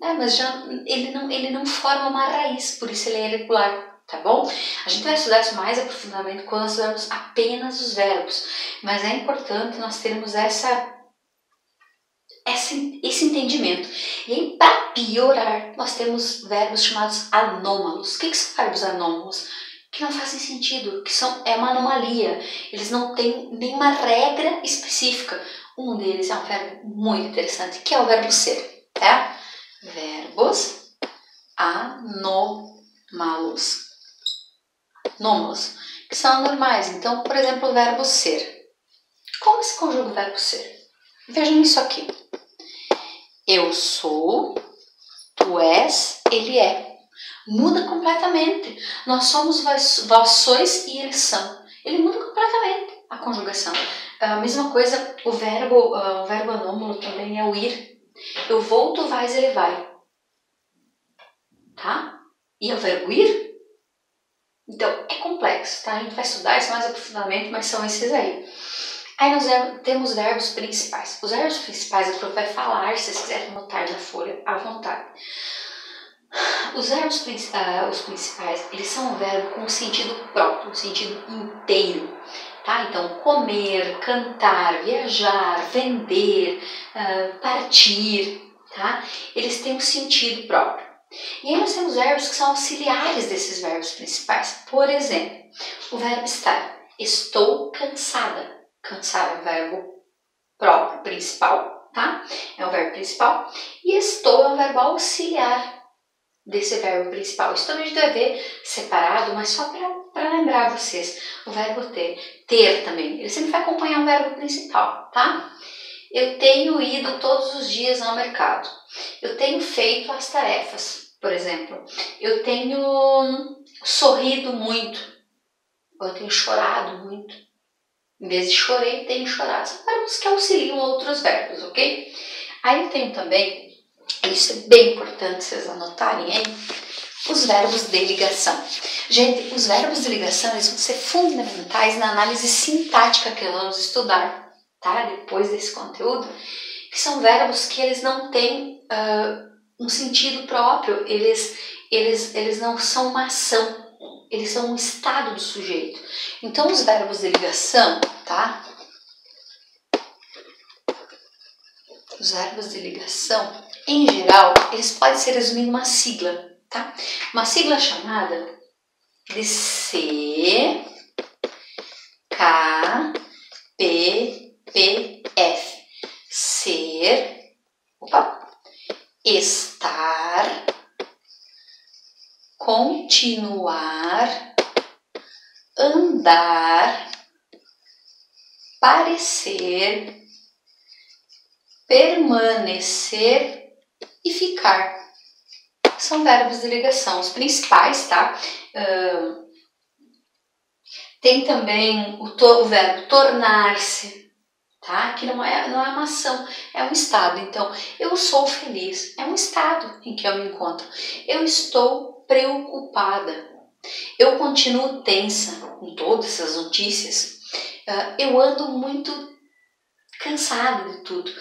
Speaker 1: mas já ele não forma uma raiz, por isso ele é irregular, tá bom? A gente vai estudar isso mais aprofundadamente quando nós estudamos apenas os verbos, mas é importante nós termos esse entendimento. E aí, para piorar, nós temos verbos chamados anômalos. O que são verbos anômalos? Que não fazem sentido, é uma anomalia. Eles não têm nenhuma regra específica. Um deles é um verbo muito interessante, que é o verbo ser, tá? Verbos anômalos. Anômalos, que são anormais. Então, por exemplo, o verbo ser. Como se conjuga o verbo ser? Vejam isso aqui. Eu sou, tu és, ele é. Muda completamente. Nós somos, vós sois e eles são. Ele muda completamente a conjugação. A mesma coisa, o verbo anômalo também é o ir. Eu vou, tu vais, ele vai. Tá? E é o verbo ir? Então, é complexo, tá? A gente vai estudar isso mais aprofundadamente, mas são esses aí. Aí nós temos verbos principais. Os verbos principais, a prof vai falar, se vocês quiserem anotar na folha, à vontade. Os verbos os principais, eles são um verbo com um sentido próprio, um sentido inteiro. Tá? Então, comer, cantar, viajar, vender, partir, tá? Eles têm um sentido próprio. E aí nós temos verbos que são auxiliares desses verbos principais. Por exemplo, o verbo estar. Estou cansada. Cansar é um verbo próprio, principal, tá? É um verbo principal. E estou é um verbo auxiliar desse verbo principal. Isso também a gente vai ver separado, mas só para lembrar vocês. O verbo ter. Ter também. Ele sempre vai acompanhar o verbo principal, tá? Eu tenho ido todos os dias ao mercado. Eu tenho feito as tarefas, por exemplo. Eu tenho sorrido muito. Eu tenho chorado muito. Em vez de chorei, tenho chorado. São verbos que auxiliam outros verbos, ok? Aí eu tenho também, isso é bem importante vocês anotarem aí, os verbos de ligação. Gente, os verbos de ligação eles vão ser fundamentais na análise sintática que vamos estudar, tá? Depois desse conteúdo, que são verbos que eles não têm um sentido próprio, eles não são uma ação. Eles são um estado do sujeito. Então, os verbos de ligação, tá? Os verbos de ligação, em geral, eles podem ser resumidos em uma sigla, tá? Uma sigla chamada de C, K, P, P, F. Ser, estar, continuar, andar, parecer, permanecer e ficar. São verbos de ligação, os principais, tá? Tem também o verbo tornar-se, tá? Que não é uma ação, é um estado. Então, eu sou feliz, é um estado em que eu me encontro. Eu estou preocupada. Eu continuo tensa com todas essas notícias. Eu ando muito cansada de tudo.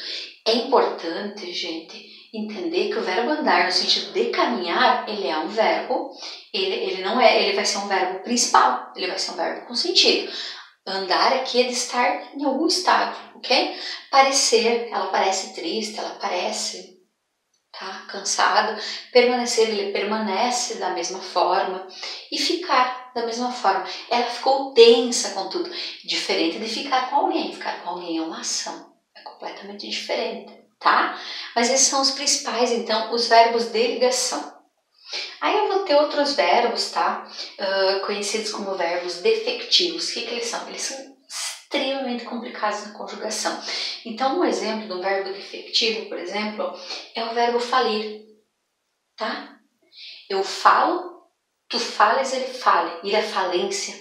Speaker 1: É importante, gente, entender que o verbo andar, no sentido de caminhar, ele é um verbo, ele não é, ele vai ser um verbo principal, ele vai ser um verbo com sentido. Andar aqui é de estar em algum estado, ok? Parecer, ela parece triste, ela parece cansado. Permanecer, ele permanece da mesma forma. E ficar da mesma forma. Ela ficou tensa com tudo. Diferente de ficar com alguém. Ficar com alguém é uma ação. É completamente diferente, tá? Mas esses são os principais, então, os verbos de ligação. Aí eu vou ter outros verbos, tá? Conhecidos como verbos defectivos. O que eles são? Eles são extremamente complicados na conjugação. Então, um exemplo de um verbo defectivo, por exemplo, é o verbo falir, tá? Eu falo, tu falas, ele fale. Ir à falência.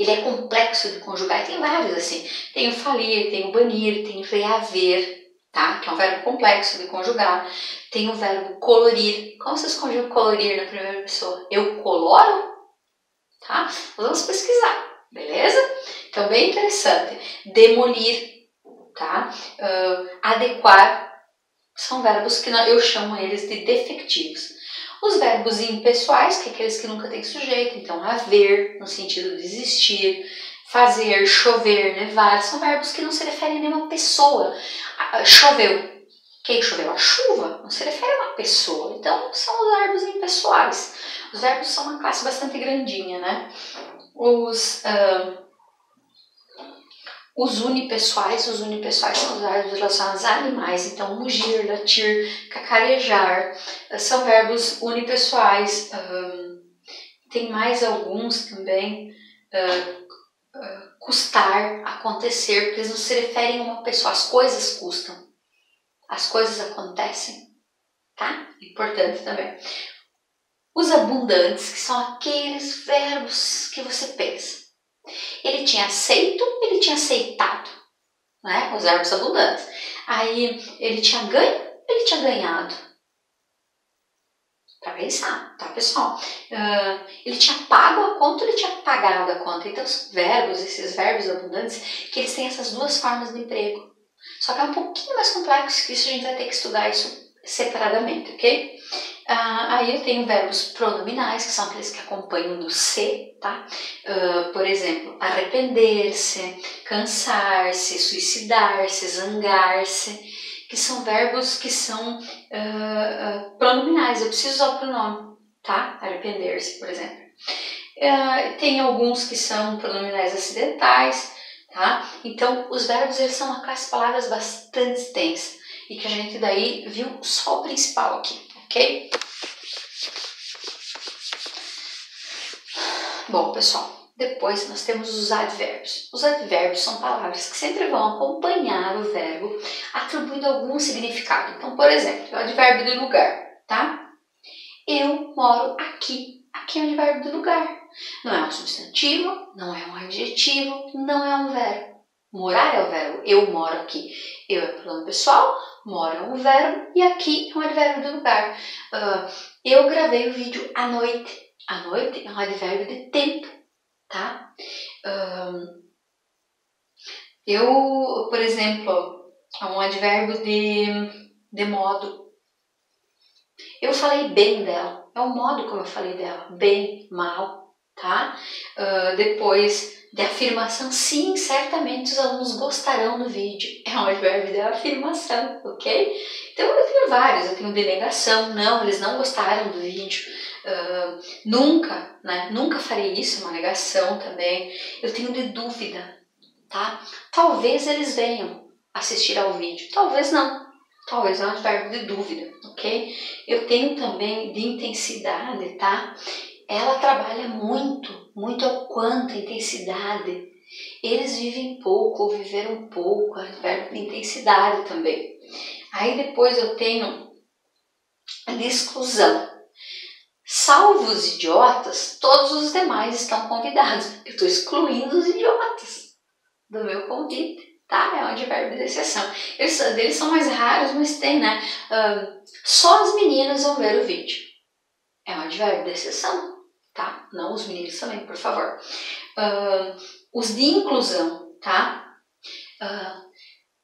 Speaker 1: Ele é complexo de conjugar. E tem vários assim. Tem o falir, tem o banir, tem o reaver, tá? Que é um verbo complexo de conjugar. Tem o verbo colorir. Como vocês conjugam colorir na primeira pessoa? Eu coloro? Tá? Nós vamos pesquisar, beleza? Então, bem interessante. Demolir, tá? Adequar. São verbos que eu chamo eles de defectivos. Os verbos impessoais, que é aqueles que nunca têm sujeito. Então, haver, no sentido de existir. Fazer, chover, nevar. São verbos que não se referem a nenhuma pessoa. Choveu. Quem choveu? A chuva. Não se refere a uma pessoa. Então, são os verbos impessoais. Os verbos são uma classe bastante grandinha, né? Os unipessoais são os verbos relacionados a animais. Então, mugir, latir, cacarejar. São verbos unipessoais. Tem mais alguns também. Custar, acontecer, porque eles não se referem a uma pessoa. As coisas custam. As coisas acontecem, tá? Importante também. Os abundantes, que são aqueles verbos que você pensa. Ele tinha aceito, ele tinha aceitado, né? Os verbos abundantes. Aí, ele tinha ganho, ele tinha ganhado. Para pensar, tá, pessoal? Ele tinha pago a conta, ele tinha pagado a conta. Então, são verbos, esses verbos abundantes, que eles têm essas duas formas de emprego. Só que é um pouquinho mais complexo que isso, a gente vai ter que estudar isso separadamente, ok? Aí eu tenho verbos pronominais, que são aqueles que acompanham do se, tá? Por exemplo, arrepender-se, cansar-se, suicidar-se, zangar-se, que são verbos que são pronominais. Eu preciso usar o pronome, tá? Arrepender-se, por exemplo. Tem alguns que são pronominais acidentais, tá? Então, os verbos, eles são uma classe de palavras bastante extensa e que a gente daí viu só o principal aqui, ok? Bom, pessoal, depois nós temos os advérbios. Os advérbios são palavras que sempre vão acompanhar o verbo, atribuindo algum significado. Então, por exemplo, o advérbio de lugar, tá? Eu moro aqui. Aqui é o advérbio de lugar. Não é um substantivo, não é um adjetivo, não é um verbo. Morar é o verbo. Eu moro aqui. Eu é pronome pessoal, moro é um verbo e aqui é um advérbio de lugar. Eu gravei o vídeo à noite. À noite é um advérbio de tempo, tá? Por exemplo, é um advérbio de modo. Eu falei bem dela. É o modo como eu falei dela. Bem, mal, tá? Depois de afirmação, sim, certamente os alunos gostarão do vídeo. É um advérbio de afirmação, ok? Então eu tenho vários. Eu tenho de negação, não, eles não gostaram do vídeo. Nunca, né? Nunca farei isso, uma negação também. Eu tenho de dúvida, tá? Talvez eles venham assistir ao vídeo, talvez não. Talvez é um advérbio de dúvida, ok? Eu tenho também de intensidade, tá? Ela trabalha muito, muito a quanto intensidade. Eles vivem pouco ou viveram pouco, advérbio de intensidade também. Aí depois eu tenho de exclusão. Salvo os idiotas, todos os demais estão convidados. Eu estou excluindo os idiotas do meu convite, tá? É um advérbio de exceção. Eles são mais raros, mas tem, né? Só as meninas vão ver o vídeo. É um advérbio de exceção, tá? Não os meninos também, por favor. Os de inclusão, tá?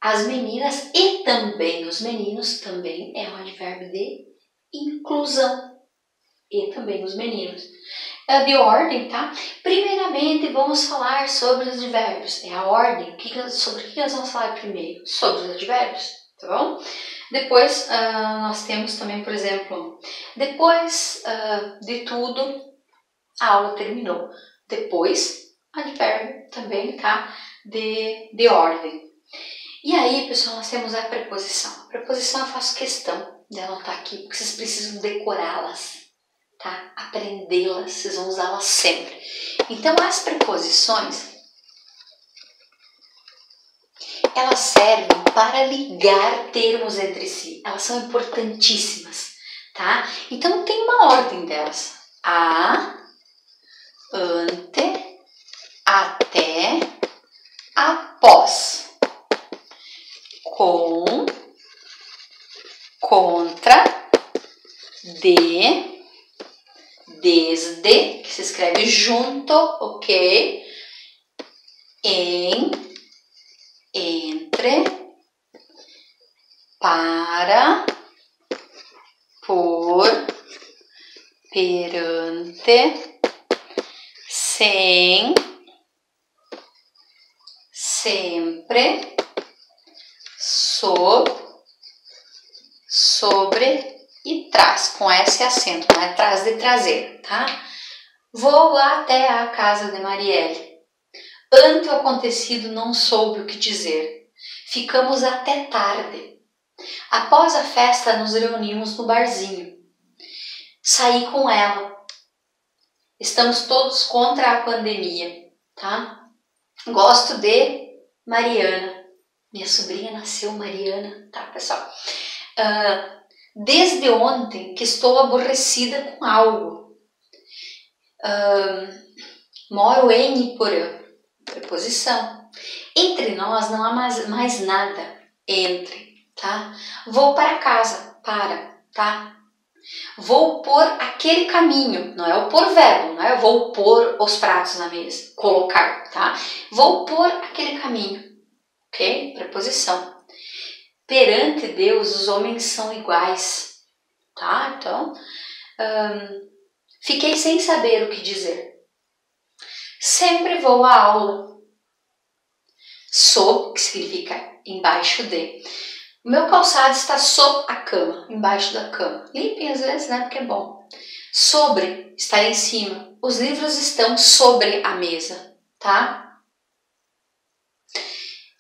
Speaker 1: as meninas e também os meninos também é um advérbio de inclusão. E também os meninos. É de ordem, tá? Primeiramente, vamos falar sobre os advérbios. É a ordem. Sobre o que nós vamos falar primeiro? Sobre os advérbios, tá bom? Depois, nós temos também, por exemplo, depois de tudo, a aula terminou. Depois, advérbio também, tá? De ordem. E aí, pessoal, nós temos a preposição. A preposição eu faço questão de anotar aqui, porque vocês precisam decorá-las, tá? Aprendê-las, vocês vão usá-las sempre. Então, as preposições, elas servem para ligar termos entre si. Elas são importantíssimas, tá? Então, tem uma ordem delas. A, ante, até, após. Com, contra, de, desde, que se escreve junto, ok? Em, entre, para, por, perante, sem, sempre, sob, sobre e traz, com S acento, não é traz de trazer, tá? Vou até a casa de Marielle. Ante o acontecido não soube o que dizer. Ficamos até tarde. Após a festa nos reunimos no barzinho. Saí com ela. Estamos todos contra a pandemia, tá? Gosto de Mariana. Minha sobrinha nasceu Mariana, tá, pessoal? Desde ontem que estou aborrecida com algo. Moro em Iporã. Preposição. Entre nós não há mais nada. Entre, tá? Vou para casa. Para, tá? Vou pôr aquele caminho. Não é o pôr verbo, não é? Vou pôr os pratos na mesa. Colocar, tá? Vou pôr aquele caminho. Ok? Preposição. Perante Deus, os homens são iguais, tá? Então, fiquei sem saber o que dizer. Sempre vou à aula. Sob, que significa embaixo de. O meu calçado está sob a cama, embaixo da cama. Limpem às vezes, né? Porque é bom. Sobre, está em cima. Os livros estão sobre a mesa, tá?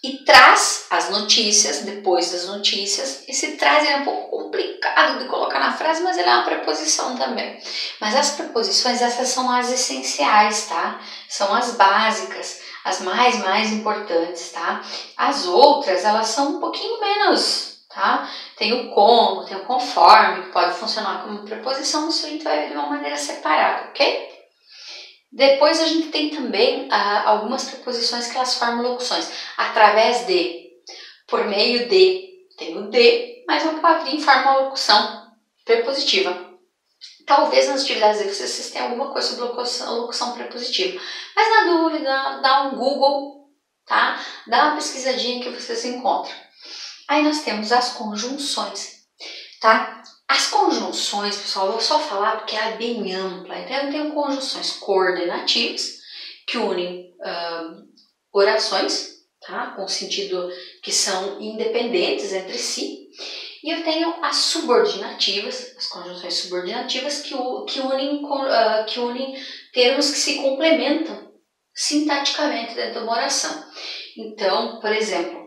Speaker 1: E traz as notícias, depois das notícias. Esse traz é um pouco complicado de colocar na frase, mas ele é uma preposição também. Mas as preposições, essas são as essenciais, tá? São as básicas, as mais importantes, tá? As outras, elas são um pouquinho menos, tá? Tem o como, tem o conforme, que pode funcionar como preposição, isso a gente vai ver de uma maneira separada, ok? Depois a gente tem também algumas preposições que elas formam locuções. Através de, por meio de, tem o de, mas uma palavrinha forma uma locução prepositiva. Talvez nas atividades de vocês tenham alguma coisa sobre locução prepositiva. Mas na dúvida, dá um Google, tá? Dá uma pesquisadinha que vocês encontram. Aí nós temos as conjunções, tá? As conjunções, pessoal, eu vou só falar porque ela é bem ampla. Então, eu tenho conjunções coordenativas, que unem orações, tá? Com sentido que são independentes entre si. E eu tenho as subordinativas, as conjunções subordinativas, que unem termos que se complementam sintaticamente dentro de uma oração. Então, por exemplo,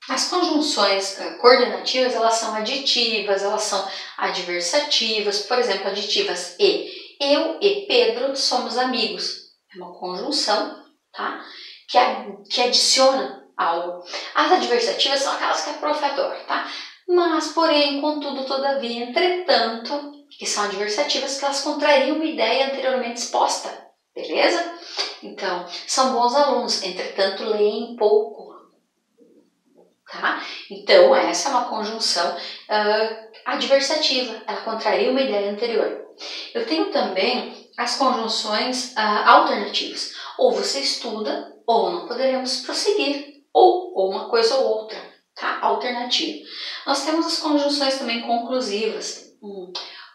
Speaker 1: as conjunções coordenativas, elas são aditivas, elas são adversativas. Por exemplo, aditivas e. Eu e Pedro somos amigos. É uma conjunção, tá? Que adiciona algo. As adversativas são aquelas que a prof adora, tá? Mas, porém, contudo, todavia, entretanto, que são adversativas, que elas contrariam uma ideia anteriormente exposta. Beleza? Então, são bons alunos, entretanto, leem pouco. Tá? Então, essa é uma conjunção adversativa, ela contraria uma ideia anterior. Eu tenho também as conjunções alternativas. Ou você estuda, ou não poderemos prosseguir. ou uma coisa ou outra, tá? Alternativa. Nós temos as conjunções também conclusivas.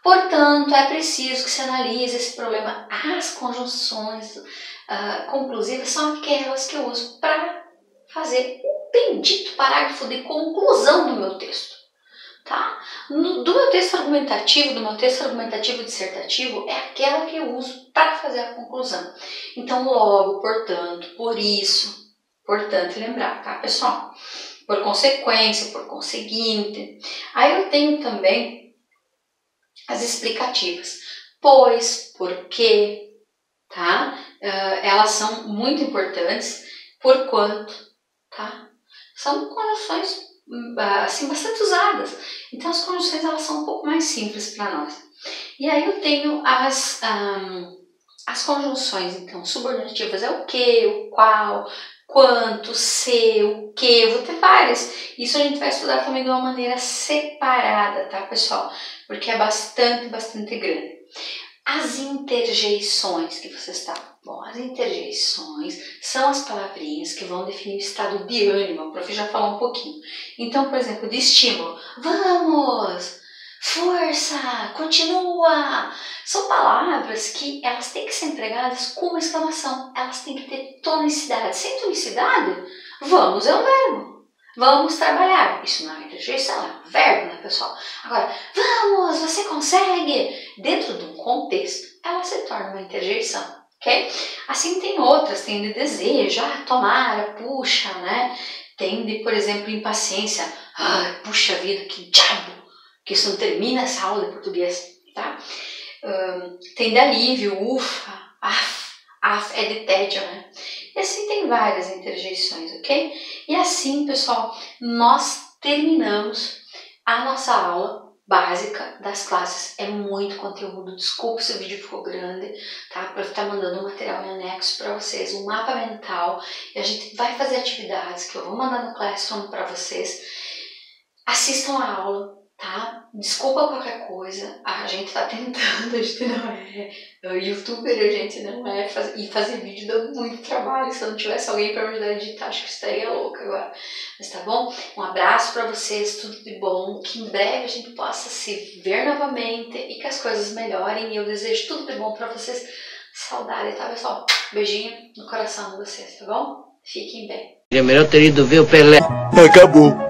Speaker 1: Portanto, é preciso que se analise esse problema. As conjunções conclusivas são aquelas que eu uso para fazer o bendito parágrafo de conclusão do meu texto. Tá? Do meu texto argumentativo dissertativo, é aquela que eu uso para fazer a conclusão. Então, logo, portanto, por isso, portanto, lembrar, tá, pessoal? Por consequência, por conseguinte. Aí eu tenho também as explicativas. Pois, porque, tá? Elas são muito importantes, porquanto, tá? São conjunções assim, bastante usadas. Então as conjunções elas são um pouco mais simples para nós. E aí eu tenho as conjunções, então, subordinativas é o que, o qual, quanto, se, o que, eu vou ter várias. Isso a gente vai estudar também de uma maneira separada, tá, pessoal? Porque é bastante grande. As interjeições que você está... Bom, as interjeições são as palavrinhas que vão definir o estado de ânimo. O prof já falou um pouquinho. Então, por exemplo, de estímulo. Vamos! Força! Continua! São palavras que elas têm que ser empregadas com uma exclamação. Elas têm que ter tonicidade. Sem tonicidade, vamos é um verbo. Vamos trabalhar. Isso não é interjeição, é um verbo, né, pessoal? Agora, vamos, você consegue! Dentro de um contexto, ela se torna uma interjeição, ok? Assim tem outras, tem de desejo, tomara, puxa, né? Tem de, por exemplo, impaciência, puxa vida, que diabo, que isso não termina essa aula de português, tá? Tem de alívio, ufa, é de tédio, né? E assim tem várias interjeições, ok? E assim, pessoal, nós terminamos a nossa aula básica das classes. É muito conteúdo, desculpa se o vídeo ficou grande, tá? Para estar mandando um material em anexo para vocês, um mapa mental, e a gente vai fazer atividades que eu vou mandar no Classroom para vocês. Assistam a aula, tá? Desculpa qualquer coisa, a gente tá tentando, a gente não é youtuber, a gente não é, e fazer vídeo dá muito trabalho. Se eu não tivesse alguém para me ajudar a editar, acho que estaria louca agora. Mas tá bom? Um abraço para vocês, tudo de bom, que em breve a gente possa se ver novamente e que as coisas melhorem, e eu desejo tudo de bom para vocês. Saudade, tá, pessoal? Beijinho no coração de vocês, tá bom? Fiquem bem.
Speaker 2: É melhor ter ido ver o Pelé.
Speaker 3: Acabou.